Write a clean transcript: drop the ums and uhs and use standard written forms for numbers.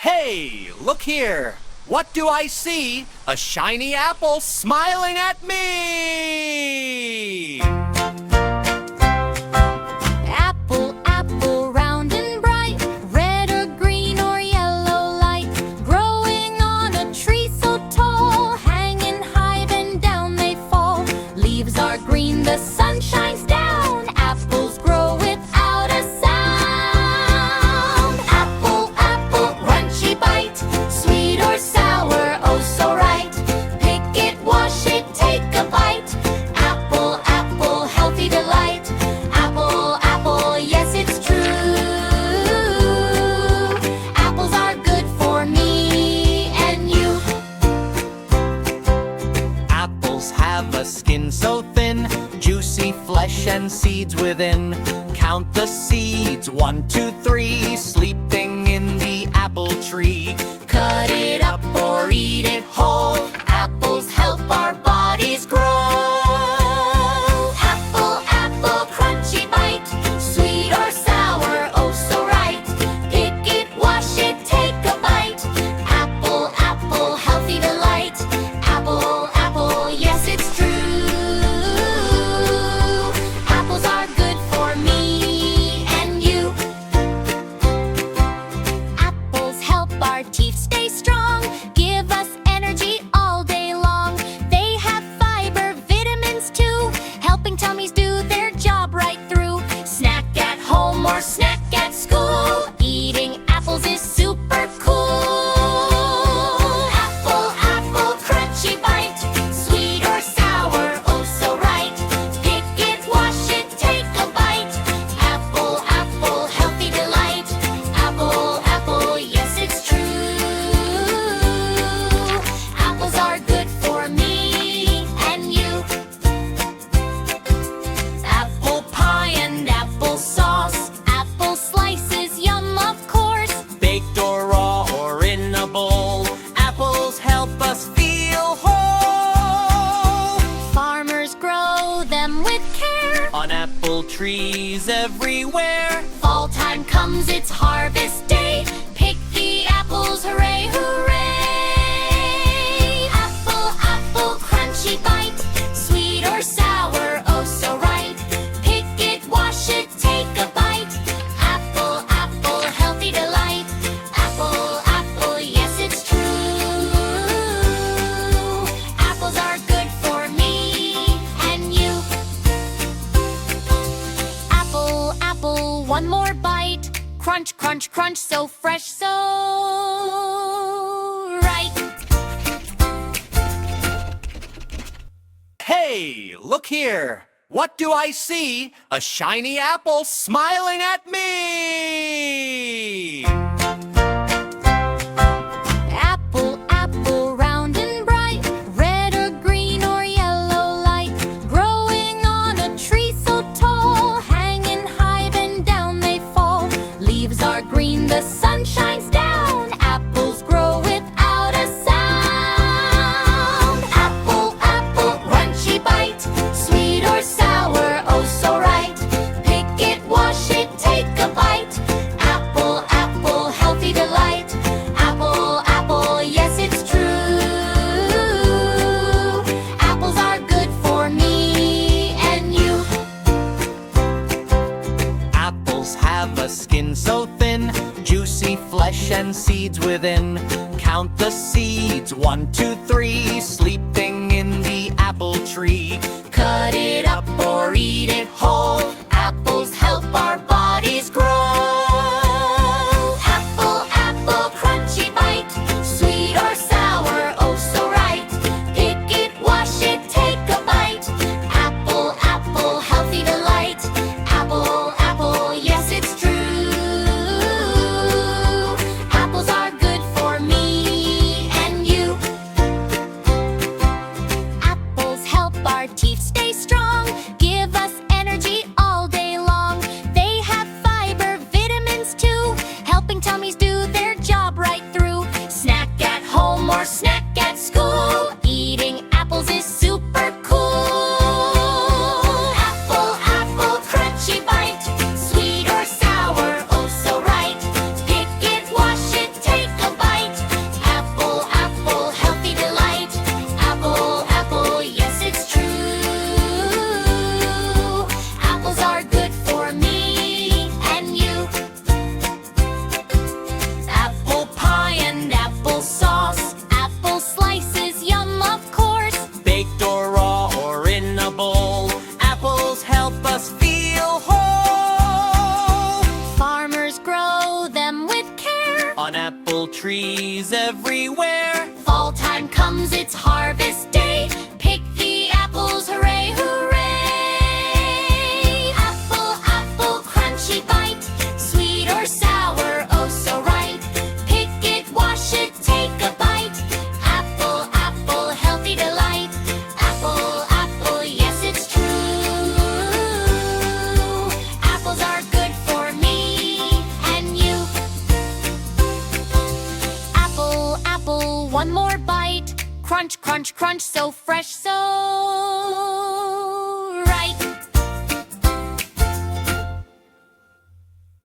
Hey, look here! What do I see? A shiny apple smiling at me! Apple, apple, round and bright, red or green or yellow light, growing on a tree so tall, hanging high and down they fall. Leaves are green, the sun shines down, apples grow without a sound. Apple, apple, crunchy bite, sweet or sour, oh so right. Pick it, wash it, take a bite. Apple, apple, healthy delight. Apple, apple, yes it's true. Apples are good for me and you. Apples have a skin so thin, juicy flesh and seeds within. Count the seeds, 1, 2, 3, sleeping in the apple tree. Cut it up or eat it whole. Apples help our bodies grow. Apple, apple, crunchy bite, sweet or sour, oh so right. Pick it, wash it, take a bite. Apple, apple, healthy delight. Apple, apple, yes it's true. Apples are good for me and you. Apples help our teeth stay strong, give us energy all day long. They have fiber, vitamins too, helping tummies do their job right through. Snack at home or snack at school, eating apples is super cool. Apple, apple, crunchy bite, sweet or sour, oh so right. Pick it, wash it, take a bite. Apple, apple, healthy delight. Apple, apple, yes it's true. Apples are good for me and you. Apple pie and apple sauce, apple slices, yum of course. Baked or raw or in a bowl, apples help us feel whole. Farmers grow them with care. On apple trees everywhere. Fall time comes, it's harvest day. Pick the apples, hooray, hooray! Apple, apple, crunchy bite, sweet or sour, oh so right. Pick it, wash it, take a bite. Apple, apple, healthy delight. Apple, apple, yes it's true. Apples are good for me and you. Apple, apple, one more bite. Crunch, crunch, crunch, so fresh, so right. Hey, look here! What do I see? A shiny apple smiling at me! Apple, apple, round and bright, red or green or yellow light, growing on a tree so tall, hanging high and down they fall. Leaves are green, the sun shines down, apples grow without a sound. Apple, apple, crunchy bite, sweet or sour, oh so right. Pick it, wash it, take a bite. Apple, apple, healthy delight. Apple, apple, yes it's true. Apples are good for me and you. Apples have a skin so thin, juicy flesh and seeds within. Count the seeds, 1, 2, 3, sleeping in the apple tree. Cut it up or eat it whole. Apples help our bodies grow. Apple, apple, crunchy bite, sweet or sour, oh so right. Pick it, wash it, take a bite. Apple, apple, healthy delight. Apple, apple, yes it's true. Apples are good for me and you. Apples help our teeth stay strong, give us energy all day long. They apple trees everywhere. Fall time comes, it's harvest day. Pick the apples, hooray, hooray! Apple, apple, crunchy bite. Sweet or sour, oh so right. Pick it, wash it, take a bite. Apple, apple, healthy delight. Apple, apple, yes it's true. Apples are good for me and you. Apple, apple, one more bite. Crunch, crunch, crunch, so fresh, so